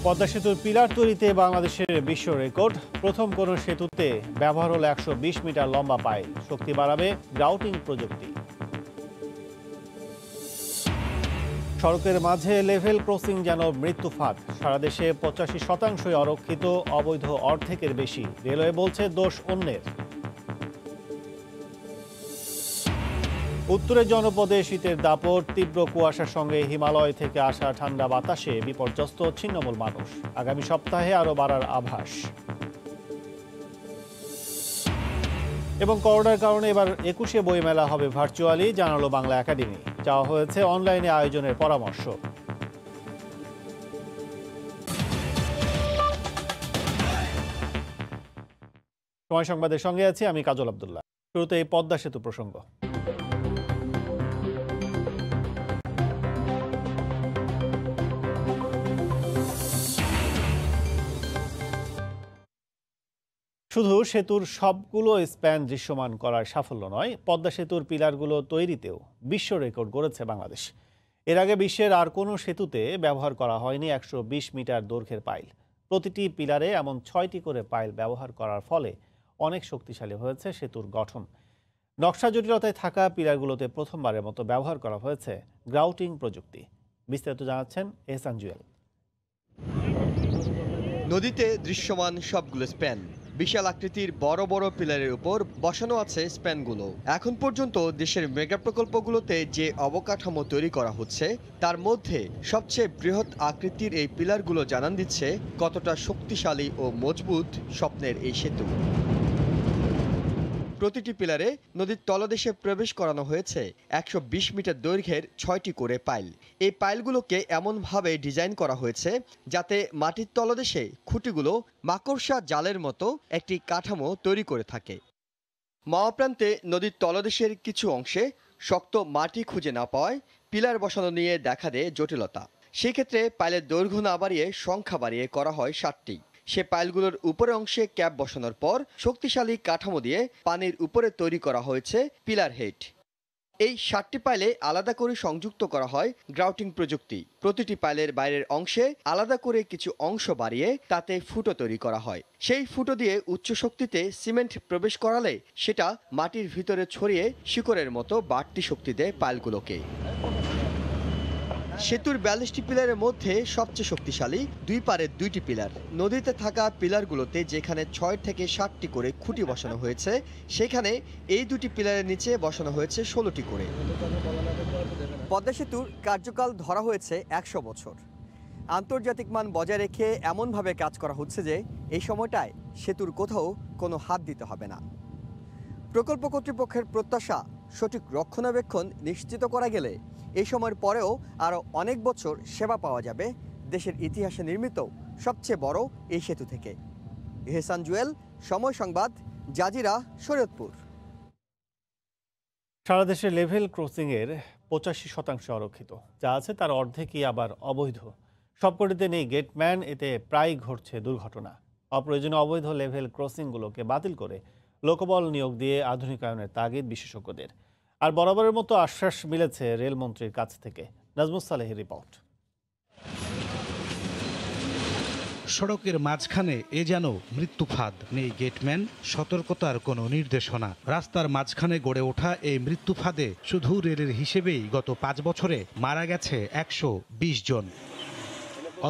পদ্মা সেতুর পিলার তৈরিতে বাংলাদেশের বিশ্ব রেকর্ড। প্রথম কোন সেতুতে ব্যবহার হলো 120 মিটার লম্বা পাইল। শক্তি বাড়াবে গ্রাউটিং প্রযুক্তি। সড়কের মাঝে লেভেল ক্রসিং যেন মৃত্যু ফাঁদ। সারা দেশে 85% অরক্ষিত, অবৈধ অর্ধেকের বেশি। রেলওয়ে বলছে দোষ অন্যের। উত্তরের জনপদে শীতের দাপট, তীব্র কুয়াশার সঙ্গে হিমালয় থেকে আসা ঠান্ডা বাতাসে বিপর্যস্ত ছিন্নমূল মানুষ। আগামী সপ্তাহে আরও বাড়ার আভাস। এবং করোনার কারণে এবার 21শে বইমেলা হবে ভার্চুয়ালি, জানালো বাংলা একাডেমি। চাওয়া হয়েছে অনলাইনে আয়োজনের পরামর্শ। সময় সংবাদের সঙ্গে আছি আমি কাজল আব্দুল্লাহ। শুরুতে এই পদ্মা সেতু প্রসঙ্গ। শুধু সেতুর সবগুলো স্প্যান দৃশ্যমান করার সাফল্য নয়, পদ্মা সেতুর পিলারগুলো তৈরিতেও বিশ্ব রেকর্ড গড়েছে বাংলাদেশ। এর আগে বিশ্বের আর কোনো সেতুতে ব্যবহার করা হয়নি 120 মিটার দৈর্ঘ্যের পাইল। প্রতিটি পিলারে এমন 6টি করে পাইল ব্যবহার করার ফলে অনেক শক্তিশালী হয়েছে সেতুর গঠন। নকশা জটিলতায় থাকা পিলারগুলোতে প্রথমবারের মতো ব্যবহার করা হয়েছে গ্রাউটিং প্রযুক্তি। বিস্তারিত জানাচ্ছেন এহসান জুয়েল। নদীতে দৃশ্যমান সবগুলো স্প্যান, বিশাল আকৃতির বড় বড় পিলারের উপর বসানো আছে স্প্যানগুলো। এখন পর্যন্ত দেশের মেগা প্রকল্পগুলোতে যে অবকাঠামো তৈরি করা হচ্ছে তার মধ্যে সবচেয়ে বৃহৎ আকৃতির এই পিলারগুলো জানান দিচ্ছে কতটা শক্তিশালী ও মজবুত স্বপ্নের এই সেতু। প্রতিটি পিলারে নদীর তলদেশে প্রবেশ করানো হয়েছে 120 মিটার দৈর্ঘ্যের 6টি করে পাইল। এই পাইলগুলোকে এমনভাবে ডিজাইন করা হয়েছে যাতে মাটির তলদেশে খুঁটিগুলো মাকড়সা জালের মতো একটি কাঠামো তৈরি করে থাকে। মাওয়া-প্রান্তে নদীর তলদেশের কিছু অংশে শক্ত মাটি খুঁজে না পাওয়ায় পিলার বসানো নিয়ে দেখা দেয় জটিলতা। সেক্ষেত্রে পাইলের দৈর্ঘ্য না বাড়িয়ে সংখ্যা বাড়িয়ে করা হয় 7টি। সে পাইলগুলোর উপরের অংশে ক্যাপ বসানোর পর শক্তিশালী কাঠামো দিয়ে পানির উপরে তৈরি করা হয়েছে পিলার হেড। এই 7টি পাইলে আলাদা করে সংযুক্ত করা হয় গ্রাউটিং প্রযুক্তি। প্রতিটি পাইলের বাইরের অংশে আলাদা করে কিছু অংশ বাড়িয়ে তাতে ফুটো তৈরি করা হয়। সেই ফুটো দিয়ে উচ্চ শক্তিতে সিমেন্ট প্রবেশ করালে সেটা মাটির ভিতরে ছড়িয়ে শিকড়ের মতো বাড়তি শক্তি দেয় পাইলগুলোকে। সেতুর 42টি পিলারের মধ্যে সবচেয়ে শক্তিশালী দুই পারের 2টি পিলার। নদীতে থাকা পিলারগুলোতে যেখানে 6 থেকে 7টি করে খুঁটি বসানো হয়েছে, সেখানে এই 2টি পিলারের নিচে বসানো হয়েছে 16টি করে। পদ্মা সেতুর কার্যকাল ধরা হয়েছে 100 বছর। আন্তর্জাতিক মান বজায় রেখে এমনভাবে কাজ করা হচ্ছে যে এই সময়টায় সেতুর কোথাও কোনো হাত দিতে হবে না। প্রকল্প কর্তৃপক্ষের প্রত্যাশা, সঠিক রক্ষণাবেক্ষণ নিশ্চিত করা গেলে এই সময়ের পরেও আরও অনেক বছর সেবা পাওয়া যাবে দেশের ইতিহাসে নির্মিত সবচেয়ে বড় এই সেতু থেকে। এহসান জুয়েল, সময় সংবাদ, জাজিরা, শরীয়তপুর। সারা দেশে লেভেল ক্রসিংয়ের 85% অরক্ষিত, যা আছে তার অর্ধেকই আবার অবৈধ। সবকটিতে নেই গেটম্যান, এতে প্রায় ঘটছে দুর্ঘটনা। অপ্রয়োজনীয় অবৈধ লেভেল ক্রসিংগুলোকে বাতিল করে লোকবল নিয়োগ দিয়ে আধুনিকায়নের তাগিদ বিশেষজ্ঞদের। আর বরাবরের মতো আশ্বাস মিলেছে রেলমন্ত্রীর কাছ থেকে। নাজমুস সালেহের রিপোর্ট। সড়কের মাঝখানে এ যেন মৃত্যু ফাঁদ। নেই গেটম্যান, সতর্কতার কোনো নির্দেশনা। রাস্তার মাঝখানে গড়ে ওঠা এই মৃত্যু ফাঁদে শুধু রেলের হিসেবেই গত 5 বছরে মারা গেছে 120 জন।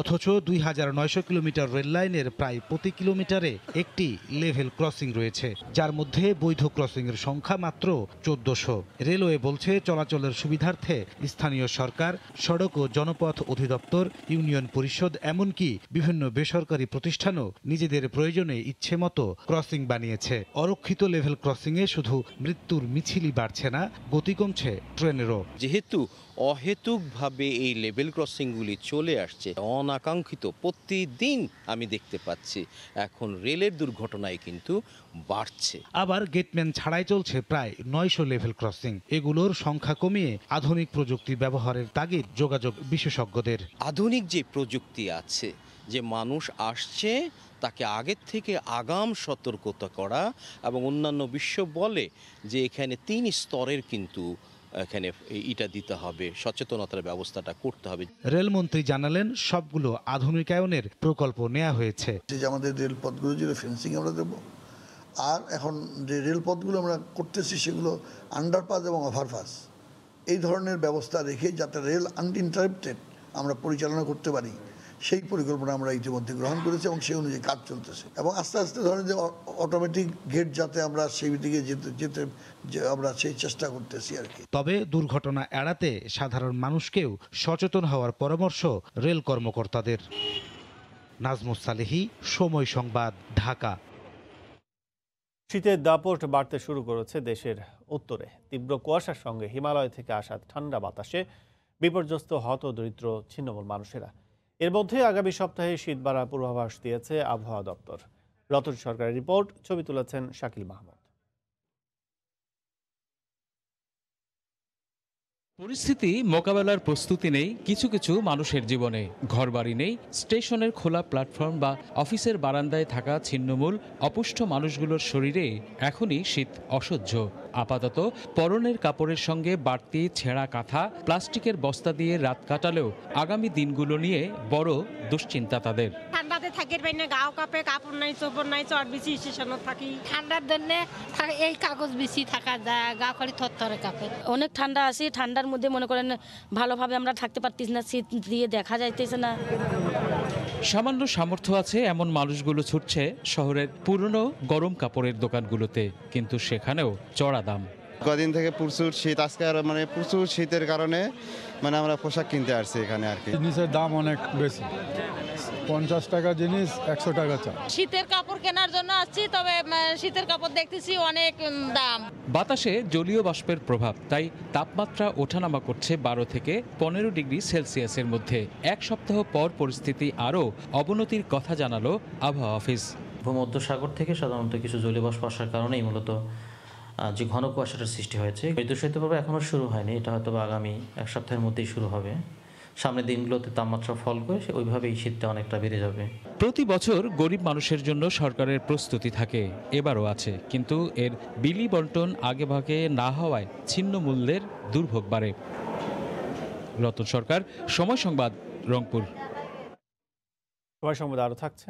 অথচ 2900 কিলোমিটার রেল লাইনের প্রায় প্রতি কিলোমিটারে একটি লেভেল ক্রসিং রয়েছে, যার মধ্যে বৈধ ক্রসিংয়ের সংখ্যা মাত্র 1400। রেলওয়ে বলছে চলাচলের সুবিধার্থে স্থানীয় সরকার, সড়ক ও জনপথ অধিদপ্তর, ইউনিয়ন পরিষদ, এমনকি বিভিন্ন বেসরকারি প্রতিষ্ঠানও নিজেদের প্রয়োজনে ইচ্ছে মতো ক্রসিং বানিয়েছে। অরক্ষিত লেভেল ক্রসিংয়ে শুধু মৃত্যুর মিছিলই বাড়ছে না, গতি কমছে ট্রেনেরও। যেহেতু অহেতুকভাবে এই লেভেল ক্রসিংগুলি চলে আসছে, অনাকাঙ্ক্ষিত প্রতিদিন আমি দেখতে পাচ্ছি এখন রেলের দুর্ঘটনায় কিন্তু বাড়ছে। আবার গেটম্যান ছাড়াই চলছে প্রায় 900 লেভেল ক্রসিং। এগুলোর সংখ্যা কমিয়ে আধুনিক প্রযুক্তি ব্যবহারের তাগিদ যোগাযোগ বিশেষজ্ঞদের। আধুনিক যে প্রযুক্তি আছে, যে মানুষ আসছে তাকে আগের থেকে আগাম সতর্কতা করা, এবং অন্যান্য বিশ্ব বলে যে এখানে 3 স্তরের কিন্তু এখানে ইটা দিতে হবে, সচেতনতার ব্যবস্থাটা করতে হবে। রেলমন্ত্রী জানালেন সবগুলো আধুনিকায়নের প্রকল্প নেওয়া হয়েছে। যে আমাদের রেলপথগুলো যে ফেন্সিং আমরা দেবো, আর এখন যে রেলপথগুলো আমরা করতেছি সেগুলো আন্ডারপাস এবং ওভারপাস এই ধরনের ব্যবস্থা রেখে যাতে রেল আনইন্টারাপ্টেড আমরা পরিচালনা করতে পারি সেই পরিকল্পনা আমরা ইতিমধ্যে গ্রহণ করেছি এবং সেই অনুযায়ী কাজ চলতেছে। এবং আস্তে আস্তে ধরেন যে অটোমেটিক গেট যাতে আমরা সেই দিকে যেতে আমরা সেই চেষ্টা করতেছি আর কি। তবে দুর্ঘটনা এড়াতে সাধারণ মানুষকেও সচেতন হওয়ার পরামর্শ রেল কর্মকর্তাদের। নাজমুস সালেহী, সময় সংবাদ, ঢাকা। শীতের দাপট বাড়তে শুরু করেছে দেশের উত্তরে। তীব্র কুয়াশার সঙ্গে হিমালয় থেকে আসা ঠান্ডা বাতাসে বিপর্যস্ত হতদরিদ্র ছিন্নমূল মানুষেরা। এর মধ্যে আগামী সপ্তাহে শীত বাড়ার পূর্বাভাস দিয়েছে আবহাওয়া দপ্তর। রতন সরকারের রিপোর্ট, ছবি তুলেছেন শাকিল মাহমুদ। পরিস্থিতি মোকাবেলার প্রস্তুতি নেই কিছু কিছু মানুষের জীবনে। ঘরবাড়ি নেই, স্টেশনের খোলা প্ল্যাটফর্ম বা অফিসের বারান্দায় থাকা ছিন্নমূল অপুষ্ট মানুষগুলোর শরীরে এখনই শীত অসহ্য। আপাতত পরনের কাপড়ের সঙ্গে বাড়তি ছেঁড়া কাঁথা, প্লাস্টিকের বস্তা দিয়ে রাত কাটালেও আগামী দিনগুলো নিয়ে বড় দুশ্চিন্তা তাদের। ঠান্ডাতে থাকির পাই না, গাও কাপে, কাপড় নাই, চোপড় নাই, চট বিছি স্টেশনে থাকি। ঠান্ডার জন্য এই কাগজ বেশি থাকা যায়, গা খালি থরথরে কাঁপে। অনেক ঠান্ডা আসি, ঠান্ডার মধ্যে মনে করেন ভালোভাবে আমরা থাকতে পারতেছি না, শীত দিয়ে দেখা যাইতেছে না। সামান্য সামর্থ্য আছে এমন মানুষগুলো ছুটছে শহরের পুরনো গরম কাপড়ের দোকানগুলোতে, কিন্তু সেখানেও চড়া দাম। কদিন থেকে প্রচুর শীত, আজকে আর প্রচুর শীতের কারণে আমরা পোশাক কিনতে আসছি এখানে আর কি। জিনিসের দাম অনেক বেশি, 50 টাকা জিনিস 100 টাকা চা। শীতের কাপড় কেনার জন্য আসছি, তবে শীতের কাপড় দেখতেছি অনেক দাম। বাতাসে জলীয় বাষ্পের প্রভাব, তাই তাপমাত্রা ওঠানামা করছে 12 থেকে 15 ডিগ্রি সেলসিয়াসের মধ্যে। এক সপ্তাহ পর পরিস্থিতি আরও অবনতির কথা জানালো আবহাওয়া অফিস। ভূমধ্যসাগর থেকে সাধারণত কিছু জলীয় বাষ্প আসার কারণেই মূলত যে ঘন কুয়াশাটার সৃষ্টি হয়েছে। বিদ্যুৎ শৈত্যপ্রবাহ এখনও শুরু হয়নি, এটা হয়তো আগামী এক সপ্তাহের মধ্যেই শুরু হবে। সামনের দিনগুলোতে তাপমাত্রা ফল করে ওইভাবেই শীতটা অনেকটা বেড়ে যাবে। প্রতি বছর গরিব মানুষের জন্য সরকারের প্রস্তুতি থাকে, এবারও আছে, কিন্তু এর বিলি বন্টন আগেভাগে না হওয়ায় ছিন্ন মূল্যের দুর্ভোগ বাড়ে। রতন সরকার, সময় সংবাদ, রংপুর। সময় সংবাদ আরও থাকছে।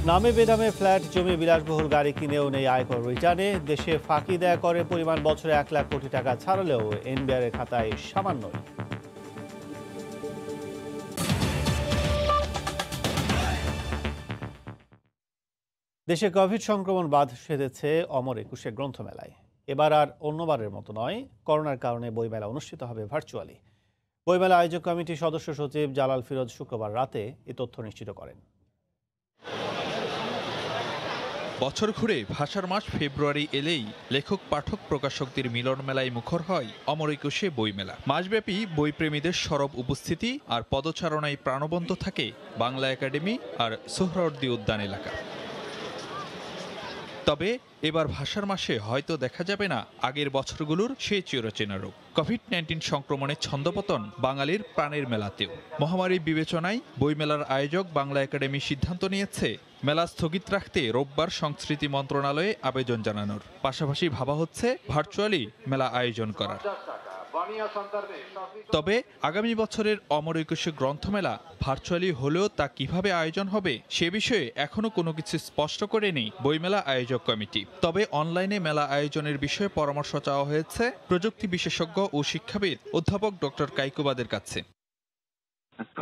নামে বেনামে ফ্ল্যাট, জমি, বিলাসবহুল গাড়ি কিনেও নেই আয়কর রিটার্নে। দেশে ফাঁকি দেয়া করের পরিমাণ বছরে 1 লাখ কোটি টাকা ছাড়লেও এনবিআর এর খাতায় সামান্যই। দেশে কোভিড সংক্রমণ বাঁধ সেধেছে অমর একুশে গ্রন্থমেলায়। এবার আর অন্যবারের মতো নয়, করোনার কারণে বইমেলা অনুষ্ঠিত হবে ভার্চুয়ালি। বইমেলা আয়োজক কমিটির সদস্য সচিব জালাল ফিরোজ শুক্রবার রাতে এ তথ্য নিশ্চিত করেন। বছর ঘুরে ভাষার মাস ফেব্রুয়ারি এলেই লেখক পাঠক প্রকাশকদের মিলন মেলায় মুখর হয় অমর একুশে বইমেলা। মাসব্যাপী বইপ্রেমীদের সরব উপস্থিতি আর পদচারণায় প্রাণবন্ত থাকে বাংলা একাডেমি আর সোহরাওয়ার্দী উদ্যান এলাকা। তবে এবার ভাষার মাসে হয়তো দেখা যাবে না আগের বছরগুলোর সেই চিরচেনা রূপ। কোভিড-19 সংক্রমণের ছন্দপতন বাঙালির প্রাণের মেলাতেও। মহামারী বিবেচনায় বইমেলার আয়োজক বাংলা একাডেমি সিদ্ধান্ত নিয়েছে মেলা স্থগিত রাখতে রোববার সংস্কৃতি মন্ত্রণালয়ে আবেদন জানানোর পাশাপাশি ভাবা হচ্ছে ভার্চুয়ালি মেলা আয়োজন করার। তবে আগামী বছরের অমর একুশে গ্রন্থমেলা ভার্চুয়ালি হলেও তা কিভাবে আয়োজন হবে সে বিষয়ে এখনো কোনো কিছু স্পষ্ট করেনি বইমেলা আয়োজক কমিটি। তবে অনলাইনে মেলা আয়োজনের বিষয়ে পরামর্শ চাওয়া হয়েছে প্রযুক্তি বিশেষজ্ঞ ও শিক্ষাবিদ অধ্যাপক ডক্টর কাইকুবাদের কাছে।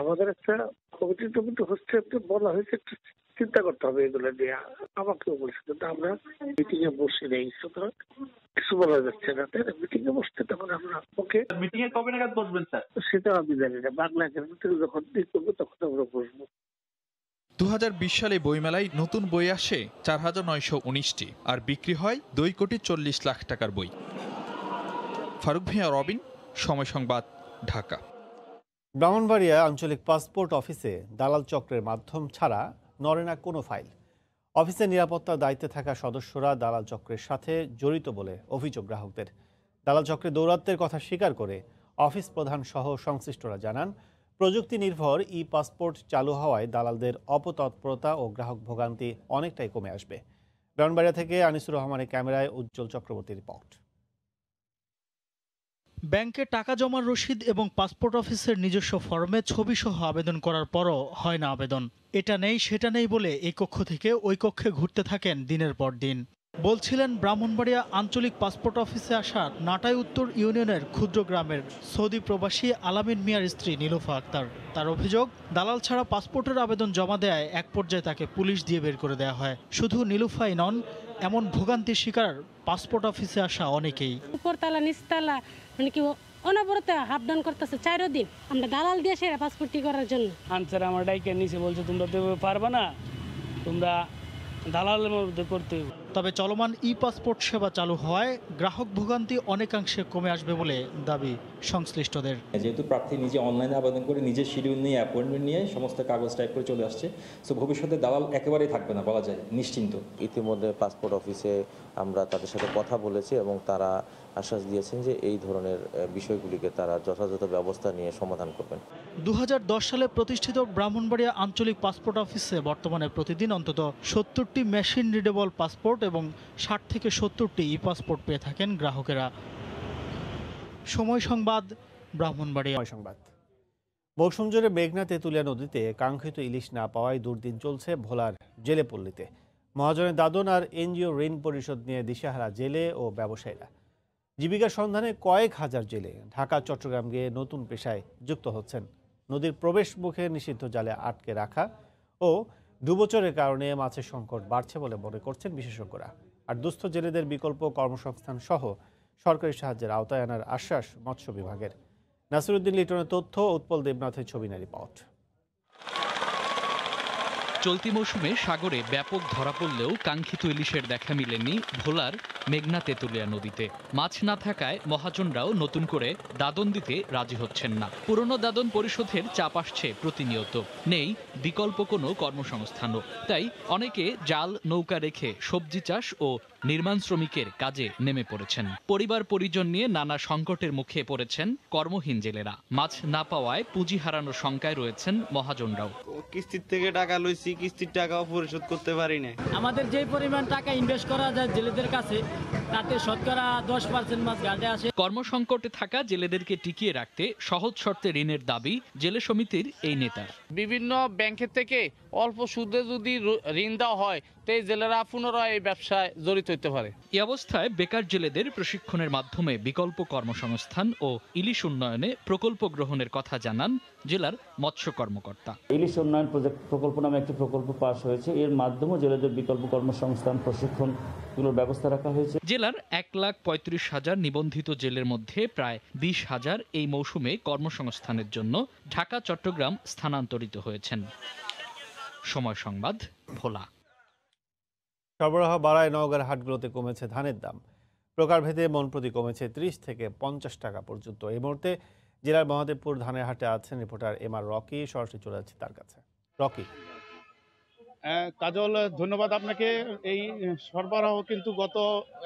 আমাদের একটা কমিটি হচ্ছে, বলা হয়েছে একটু চিন্তা করতে হবে এগুলো নিয়ে। আমাকেও বলছে, কিন্তু আমরা মিটিং এ বসে নেই, সুতরাং কিছু বলা যাচ্ছে না। তাই মিটিং এ বসতে তখন আমরা ওকে। মিটিং এ কবে নাগাদ বসবেন স্যার? সেটা আমি জানি না। বাংলা একাডেমি থেকে যখন করবো তখন আমরা বসবো। 2020 সালে বইমেলায় নতুন বই আসে 4919টি আর বিক্রি হয় 2,40,00,000 টাকার বই। ফারুক ভিয়া, রবিন, সময় সংবাদ, ঢাকা। ব্রাহ্মণবাড়িয়া আঞ্চলিক পাসপোর্ট অফিসে দালাল চক্রের মাধ্যম ছাড়া নড়ে না কোনো ফাইল। অফিসের নিরাপত্তার দায়িত্বে থাকা সদস্যরা দালাল চক্রের সাথে জড়িত বলে অভিযোগ গ্রাহকদের। দালাল চক্রের দৌরাত্মের কথা স্বীকার করে অফিস প্রধান সহ সংশ্লিষ্টরা জানান, প্রযুক্তি নির্ভর ই পাসপোর্ট চালু হওয়ায় দালালদের অপতৎপরতা ও গ্রাহক ভোগান্তি অনেকটাই কমে আসবে। ব্রাহ্মণবাড়িয়া থেকে আনিসুর রহমানের ক্যামেরায় উজ্জ্বল চক্রবর্তীর রিপোর্ট। ব্যাংকে টাকা জমার রসিদ এবং পাসপোর্ট অফিসের নিজস্ব ফর্মে ছবিসহ আবেদন করার পরও হয় না আবেদন। এটা নেই সেটা নেই বলে এই কক্ষ থেকে ওই কক্ষে ঘুরতে থাকেন দিনের পর দিন। বলছিলেন ব্রাহ্মণবাড়িয়া আঞ্চলিক পাসপোর্ট অফিসে আসা নাটাই উত্তর ইউনিয়নের ক্ষুদ্র গ্রামের সৌদি প্রবাসী আলামিন মিয়ার স্ত্রী নীলুফা আক্তার। তার অভিযোগ, দালাল ছাড়া পাসপোর্টের আবেদন জমা দেয় এক পর্যায়ে তাকে পুলিশ দিয়ে বের করে দেওয়া হয়। শুধু নীলুফাই নন, এমন ভোগান্তির শিকার পাসপোর্ট অফিসে আসা অনেকেই। উপরতলা নিচতলা মানে কি অনবরত হাফডাউন করতেছে 4 দিন আমরা দালাল দিয়ে সেরা পাসপোর্টটি করার জন্য। আনসার আমার ডাইকে নিচে বলছে তোমরা তো পারবা না, তোমরা দালালের মধ্যে করতে। তবে চলমান ই পাসপোর্ট সেবা চালু হওয়ায় গ্রাহক ভোগান্তি অনেকাংশে কমে আসবে বলে দাবি সংশ্লিষ্টদের। যেহেতু প্রার্থী নিজে অনলাইনে আবেদন করে নিজের শিডিউল নিয়ে অ্যাপয়েন্টমেন্ট নিয়ে সমস্ত কাগজ টাইপ করে চলে আসছে, সো ভবিষ্যতে দালাল একেবারেই থাকবে না বলা যায়, নিশ্চিন্ত। ইতিমধ্যে পাসপোর্ট অফিসে আমরা তাদের সাথে কথা বলেছি এবং তারা আশ্বাস দিয়েছেন যে এই ধরনের বিষয়গুলিকে তারা যথাযথ ব্যবস্থা নিয়ে সমাধান করবেন। 2010 সালে প্রতিষ্ঠিত ব্রাহ্মণবাড়িয়া আঞ্চলিক পাসপোর্ট অফিসে বর্তমানে প্রতিদিন অন্তত 70টি মেশিন রিডেবল পাসপোর্ট এবং 60 থেকে 70টি ই পাসপোর্ট পেয়ে থাকেন গ্রাহকেরা। সময় সংবাদ, ব্রাহ্মণবাড়িয়া। সংবাদ। মৌসুম জুড়ে মেঘনা তেঁতুলিয়া নদীতে কাঙ্ক্ষিত ইলিশ না পাওয়ায় দুর্দিন চলছে ভোলার জেলেপল্লীতে। মহাজনের দাদন আর এনজিও ঋণ পরিশোধ নিয়ে দিশেহারা জেলে ও ব্যবসায়ীরা। জীবিকার সন্ধানে কয়েক হাজার জেলে ঢাকা চট্টগ্রাম গিয়ে নতুন পেশায় যুক্ত হচ্ছেন। নদীর প্রবেশ মুখে নিষিদ্ধ জালে আটকে রাখা ও ডুবোচরের কারণে মাছের সংকট বাড়ছে বলে মনে করছেন বিশেষজ্ঞরা। আর দুস্থ জেলেদের বিকল্প কর্মসংস্থান সহ সরকারি সাহায্যের আওতায় আনার আশ্বাস মৎস্য বিভাগের। নাসিরউদ্দিন লিটনের তথ্য, উৎপল দেবনাথের ছবি রিপোর্ট। চলতি মৌসুমে সাগরে ব্যাপক ধরা পড়লেও কাঙ্ক্ষিত ইলিশের দেখা মেলেনি ভোলার মেঘনা তেঁতুলিয়া নদীতে। মাছ না থাকায় মহাজনরাও নতুন করে দাদন দিতে রাজি হচ্ছেন না। পুরনো দাদন পরিশোধের চাপ আসছে প্রতিনিয়ত। নেই বিকল্প কোনো কর্মসংস্থানও। তাই অনেকে জাল নৌকা রেখে সবজি চাষ ও নির্মাণ শ্রমিকের কাজে নেমে পড়েছেন। পরিবার পরিজন নিয়ে নানা সংকটের মুখে পড়েছেন কর্মহীন জেলেরা। মাছ না পাওয়ায় পুঁজি হারানোর শঙ্কায় রয়েছেন মহাজনরাও। কিস্তির থেকে টাকা লইছি, কিস্তির টাকাও পরিশোধ করতে পারি না। আমাদের যে পরিমাণ টাকা ইনভেস্ট করা যায় জেলেদের কাছে, তাতে শতকরা 10% মাছ ঘাটে আসে। কর্মসংকটে থাকা জেলেদেরকে টিকিয়ে রাখতে সহজ শর্তে ঋণের দাবি জেলে সমিতির এই নেতার। বিভিন্ন ব্যাংকের থেকে অল্প সুদে যদি ঋণ দেওয়া হয়, তাই জেলেরা পুনরায় এই ব্যবসায় জড়িত হতে পারে। এই অবস্থায় বেকার জেলেদের প্রশিক্ষণের মাধ্যমে বিকল্প কর্মসংস্থান ও ইলিশ উন্নয়নে প্রকল্প গ্রহণের কথা জানান জেলার মৎস্য কর্মকর্তা। ইলিশ উন্নয়ন প্রকল্প নামে একটি প্রকল্প পাস হয়েছে, এর মাধ্যমে জেলেদের বিকল্প কর্মসংস্থান প্রশিক্ষণগুলোর ব্যবস্থা রাখা হয়েছে। জেলার 1,35,000 নিবন্ধিত জেলের মধ্যে প্রায় 20,000 এই মৌসুমে কর্মসংস্থানের জন্য ঢাকা চট্টগ্রাম স্থানান্তরিত হয়েছেন। সময় সংবাদ, ভোলা। সরবরাহ বাড়ায় নওগাঁর হাটগুলোতে কমেছে ধানের দাম। প্রকারভেদে মন প্রতি কমেছে 30 থেকে 50 টাকা পর্যন্ত। এই মুহূর্তে জেলার মহাদেবপুর ধানের হাটে আছেন রিপোর্টার এমআর রকি। সরাসরি চলে যাচ্ছে তার কাছে। রকি। কাজল, ধন্যবাদ আপনাকে। এই সরবরাহ কিন্তু গত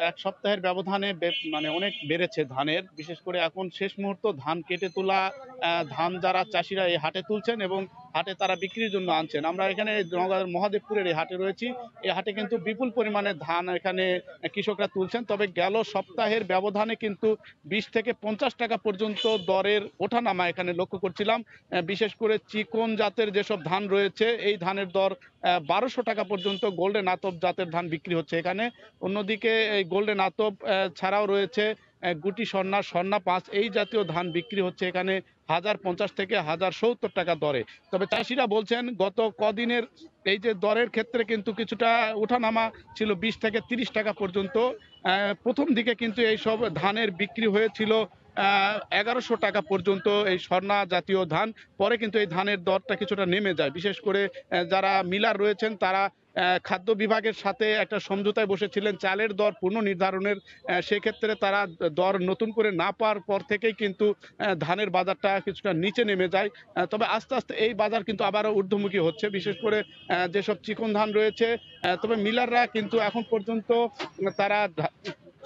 এক সপ্তাহের ব্যবধানে মানে অনেক বেড়েছে ধানের। বিশেষ করে এখন শেষ মুহূর্ত ধান কেটে তোলা ধান যারা চাষিরা এই হাটে তুলছেন এবং হাটে তারা বিক্রির জন্য আনছেন। আমরা এখানে নওগাঁর মহাদেবপুরের এই হাটে রয়েছি। এই হাটে কিন্তু বিপুল পরিমাণে ধান এখানে কৃষকরা তুলছেন। তবে গেল সপ্তাহের ব্যবধানে কিন্তু 20 থেকে 50 টাকা পর্যন্ত দরের ওঠানামা এখানে লক্ষ্য করছিলাম। বিশেষ করে চিকন জাতের যেসব ধান রয়েছে, এই ধানের দর 1200 টাকা পর্যন্ত গোল্ডেন আতপ জাতের ধান বিক্রি হচ্ছে এখানে। অন্যদিকে এই গোল্ডেন আতপ ছাড়াও রয়েছে গুটি স্বর্ণা, স্বর্ণা 5, এই জাতীয় ধান বিক্রি হচ্ছে এখানে 1050 থেকে 1070 টাকা দরে। তবে চাষিরা বলছেন গত কদিনের এই যে দরের ক্ষেত্রে কিন্তু কিছুটা ওঠানামা ছিল 20 থেকে 30 টাকা পর্যন্ত। প্রথম দিকে কিন্তু এই সব ধানের বিক্রি হয়েছিল 1100 টাকা পর্যন্ত এই স্বর্ণা জাতীয় ধান। পরে কিন্তু এই ধানের দরটা কিছুটা নেমে যায়। বিশেষ করে যারা মিলার রয়েছেন তারা খাদ্য বিভাগের সাথে একটা সমঝোতায় বসেছিলেন চালের দর পুনর্নির্ধারণের। সেক্ষেত্রে তারা দর নতুন করে না পাওয়ার পর থেকেই কিন্তু ধানের বাজারটা কিছুটা নিচে নেমে যায়। তবে আস্তে আস্তে এই বাজার কিন্তু আবারও ঊর্ধ্বমুখী হচ্ছে, বিশেষ করে যেসব চিকন ধান রয়েছে। তবে মিলাররা কিন্তু এখন পর্যন্ত তারা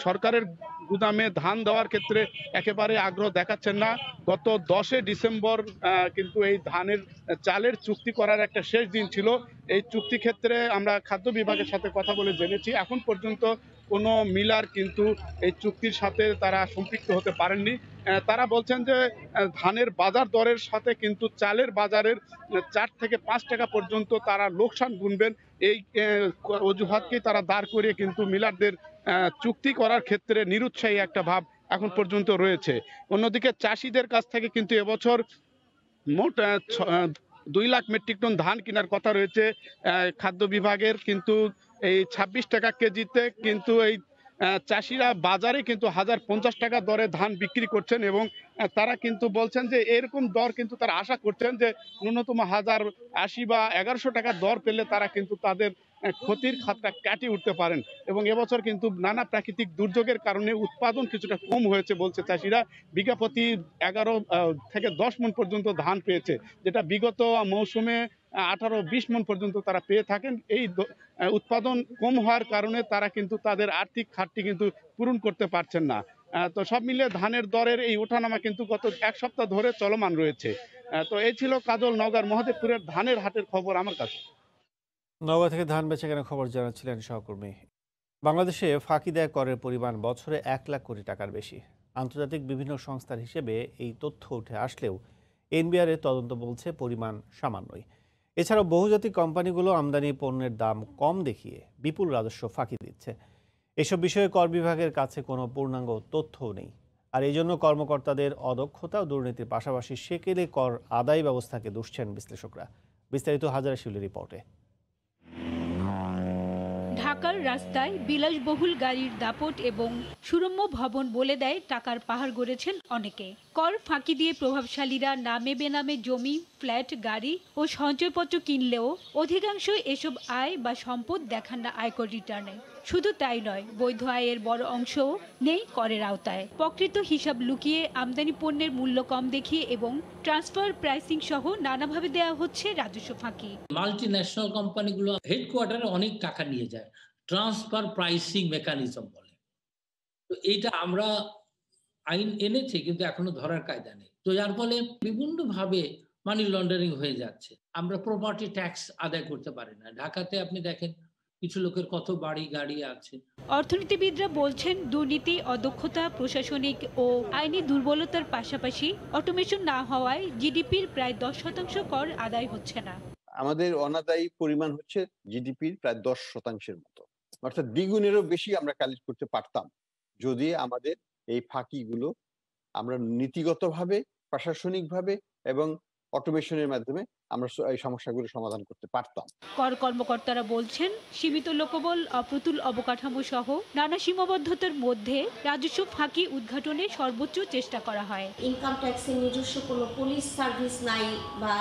সরকারের গুদামে ধান দেওয়ার ক্ষেত্রে একেবারে আগ্রহ দেখাচ্ছেন না। গত 10 ডিসেম্বর কিন্তু এই ধানের চালের চুক্তি করার একটা শেষ দিন ছিল। এই চুক্তি ক্ষেত্রে আমরা খাদ্য বিভাগের সাথে কথা বলে জেনেছি এখন পর্যন্ত কোনো মিলার কিন্তু এই চুক্তির সাথে তারা সম্পৃক্ত হতে পারেননি। তারা বলছেন যে ধানের বাজার দরের সাথে কিন্তু চালের বাজারের 4 থেকে 5 টাকা পর্যন্ত তারা লোকসান গুনবেন, এই অজুহাতকেই তারা দাঁড় করিয়ে কিন্তু মিলারদের চুক্তি করার ক্ষেত্রে নিরুৎসাহী একটা ভাব এখন পর্যন্ত রয়েছে। অন্যদিকে চাষিদের কাছ থেকে কিন্তু এবছর মোট 2 লাখ মেট্রিক টন ধান কেনার কথা রয়েছে খাদ্য বিভাগের, কিন্তু এই 26 টাকা কেজিতে কিন্তু এই চাষিরা বাজারে কিন্তু 1050 টাকা দরে ধান বিক্রি করছেন এবং তারা কিন্তু বলছেন যে এরকম দর কিন্তু তারা আশা করছেন যে ন্যূনতম 1080 বা 1100 টাকা দর পেলে তারা কিন্তু তাদের ক্ষতির খাতটা কাটিয়ে উঠতে পারেন। এবং এবছর কিন্তু নানা প্রাকৃতিক দুর্যোগের কারণে উৎপাদন কিছুটা কম হয়েছে বলছে চাষিরা। বিঘা প্রতি 11 থেকে 10 মণ পর্যন্ত ধান পেয়েছে, যেটা বিগত মৌসুমে 18-20 মণ পর্যন্ত তারা পেয়ে থাকেন। এই উৎপাদন কম হওয়ার কারণে তারা কিন্তু তাদের আর্থিক খাতটি কিন্তু পূরণ করতে পারছেন না। তো সব মিলিয়ে ধানের দরের এই ওঠানামা কিন্তু গত 1 সপ্তাহ ধরে চলমান রয়েছে। তো এই ছিল কাজল নওগাঁর মহাদেবপুরের ধানের হাটের খবর আমার কাছে। নওগাঁ থেকে ধান বেচে কেনা খবর জানাচ্ছিলেন সহকর্মী। বাংলাদেশে ফাঁকি দেয় করের পরিমাণ বছরে 1 লাখ কোটি টাকার বেশি। আন্তর্জাতিক বিভিন্ন সংস্থার হিসেবে এই তথ্য উঠে আসলেও এনবিআর এর তদন্ত বলছে পরিমাণ সামান্যই। এছাড়াও বহুজাতিক কোম্পানিগুলো আমদানি পণ্যের দাম কম দেখিয়ে বিপুল রাজস্ব ফাঁকি দিচ্ছে। এসব বিষয়ে কর বিভাগের কাছে কোনো পূর্ণাঙ্গ তথ্যও নেই। আর এই জন্য কর্মকর্তাদের অদক্ষতা ও দুর্নীতির পাশাপাশি সেকেলে কর আদায় ব্যবস্থাকে দুষছেন বিশ্লেষকরা। বিস্তারিত হাজারা শিউলির রিপোর্টে। ঢাকার রাস্তায় বিলাসবহুল গাড়ির দাপট এবং সুরম্য ভবন বলে দেয় টাকার পাহাড় গড়েছেন অনেকে। কর ফাঁকি দিয়ে প্রভাবশালীরা নামে বেনামে জমি, ফ্ল্যাট, গাড়ি ও সঞ্চয়পত্র কিনলেও অধিকাংশ এসব আয় বা সম্পদ দেখান না আয়কর রিটার্নে। শুধু তাই নয়, বৈধ আয়ের বড় অংশও নেই করের আওতায়। প্রকৃত হিসাব লুকিয়ে আমদানি পণ্যের মূল্য কম দেখিয়ে এবং ট্রান্সফার প্রাইসিং সহ নানাভাবে দেওয়া হচ্ছে রাজস্ব ফাঁকি। মাল্টি ন্যাশনাল কোম্পানিগুলো হেডকোয়ার্টারে অনেক টাকা নিয়ে যায়, ট্রান্সফার প্রাইসিং মেকানিজম বলে। তো এইটা আমরা আইন এনেছি কিন্তু এখনো ধরার কায়দা নেই। তো যার ফলে বিভিন্নভাবে মানি লন্ডারিং হয়ে যাচ্ছে। আমরা প্রপার্টি ট্যাক্স আদায় করতে পারি না। ঢাকাতে আপনি দেখেন কিছু লোকের কত বাড়ি গাড়ি আছে। অর্থনীতিবিদরা বলছেন দুর্নীতি, অদক্ষতা, প্রশাসনিক ও আইনি দুর্বলতার পাশাপাশি অটোমেশন না হওয়ায় জিডিপির প্রায় 10% কর আদায় হচ্ছে না। আমাদের অনাদায়ী পরিমাণ হচ্ছে জিডিপির প্রায় 10% মতো, অর্থাৎ দ্বিগুণেরও বেশি আমরা কালেক্ট করতে পারতাম যদি আমাদের এই ফাঁকিগুলো আমরা নীতিগতভাবে, প্রশাসনিকভাবে এবং অটোমেশনের মাধ্যমে আমরা এই সমস্যাগুলো সমাধান করতে পারতাম। কর কর্মকর্তারা বলছেন সীমিত লোকবল, অপ্রতুল অবকাঠামো সহ নানা সীমাবদ্ধতার মধ্যে রাজস্ব ফাঁকি উদ্ঘাটনে সর্বোচ্চ চেষ্টা করা হয়। ইনকাম ট্যাক্সের নিজস্ব কোনো পুলিশ সার্ভিস নাই বা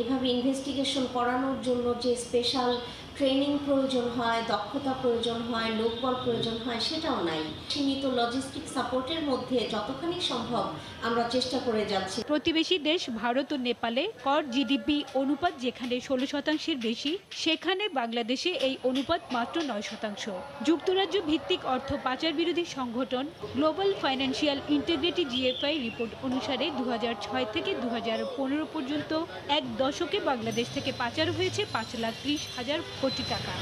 এভাবে ইনভেস্টিগেশন করানোর জন্য যে স্পেশাল ট্রেনিং প্রয়োজন হয়, দক্ষতা প্রয়োজন হয়, লোকবল প্রয়োজন হয়, সেটাও নাই। সীমিত লজিস্টিক সাপোর্টের মধ্যে যতখানি সম্ভব আমরা চেষ্টা করে যাচ্ছি। প্রতিবেশী দেশ ভারত ও নেপালে কর জিডিপি অনুপাত যেখানে 16% বেশি, সেখানে বাংলাদেশে এই অনুপাত মাত্র 9%। যুক্তরাজ্য ভিত্তিক অর্থ পাচার বিরোধী সংগঠন global financial integrity GFI report অনুসারে 2006 থেকে 2015 পর্যন্ত এক দশকে বাংলাদেশ থেকে পাচার হয়েছে 5,30,000 কোটি টাকা।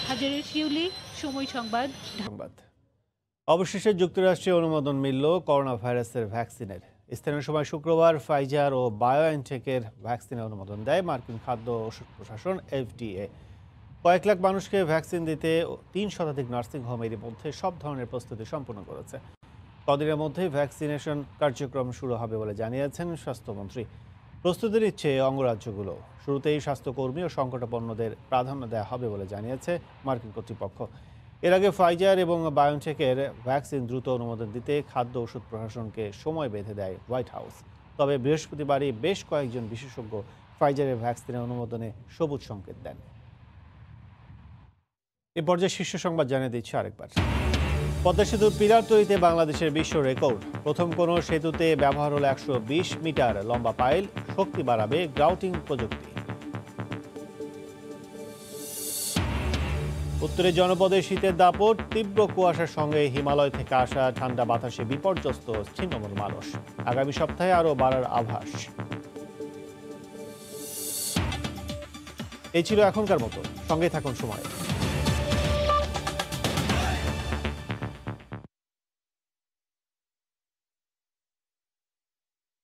হাজারের শিউলি, সময় সংবাদ। অবশেষে যুক্তরাষ্ট্রে অনুমোদন মিলল করোনা ভাইরাসের ভ্যাকসিনের। স্থানীয় সময় শুক্রবার ফাইজার ও বায়োএনটেকের ভ্যাকসিনের অনুমোদন দেয় মার্কিন খাদ্য ওষুধ প্রশাসন FDA। কয়েক লাখ মানুষকে ভ্যাকসিন দিতে 3 শতাধিক নার্সিংহোম এর মধ্যে সব ধরনের প্রস্তুতি সম্পন্ন করেছে। কদিনের মধ্যেই ভ্যাকসিনেশন কার্যক্রম শুরু হবে বলে জানিয়েছেন স্বাস্থ্যমন্ত্রী। প্রস্তুতি নিচ্ছে অঙ্গরাজ্যগুলো। শুরুতেই স্বাস্থ্যকর্মী ও সংকটাপন্নদের প্রাধান্য দেওয়া হবে বলে জানিয়েছে মার্কিন কর্তৃপক্ষ। এর আগে ফাইজার এবং বায়োনটেকের ভ্যাকসিন দ্রুত অনুমোদন দিতে খাদ্য ওষুধ প্রশাসনকে সময় বেঁধে দেয় হোয়াইট হাউস। তবে বৃহস্পতিবারই বেশ কয়েকজন বিশেষজ্ঞ ফাইজারের ভ্যাকসিনের অনুমোদনে সবুজ সংকেত দেন। এ পর্যায়ে শীর্ষ সংবাদ জানিয়ে দিচ্ছে আরেকবার। পদ্মা সেতুর পিলার তৈরিতে বাংলাদেশের বিশ্ব রেকর্ড। প্রথম কোনো সেতুতে ব্যবহার হলো 120 মিটার লম্বা পাইল। শক্তি বাড়াবে গ্রাউটিং প্রযুক্তি। উত্তরে জনপদে শীতের দাপট, তীব্র কুয়াশার সঙ্গে হিমালয় থেকে আসা ঠান্ডা বাতাসে বিপর্যস্ত ছিন্নমূল মানুষ। আগামী সপ্তাহে আরও বাড়ার আভাস। এই ছিল এখনকার মতো, সঙ্গে থাকুন সময়।